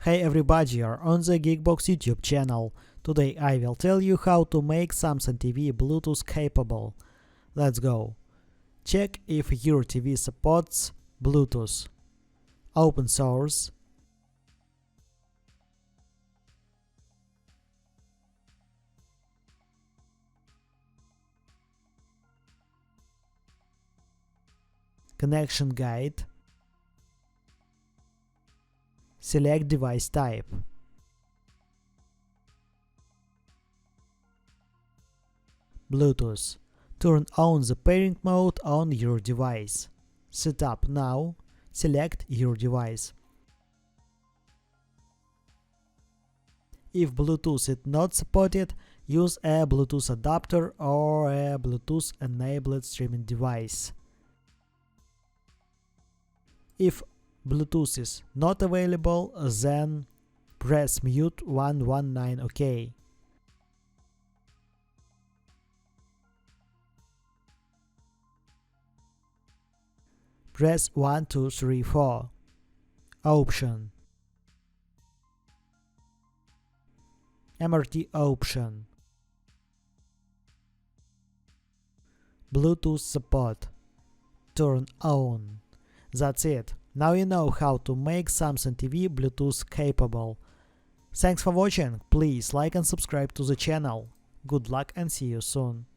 Hey everybody, you're on the GeekBox YouTube channel. Today I will tell you how to make Samsung TV Bluetooth capable. Let's go. Check if your TV supports Bluetooth. Open source. Connection guide. Select device type. Bluetooth. Turn on the pairing mode on your device. Setup now. Select your device. If Bluetooth is not supported, use a Bluetooth adapter or a Bluetooth-enabled streaming device. If Bluetooth is not available, then press mute 119 OK. Press 1, 2, 3, 4. Option. MRT option. Bluetooth support. Turn on. That's it. Now you know how to make Samsung TV Bluetooth capable. Thanks for watching. Please like and subscribe to the channel. Good luck and see you soon.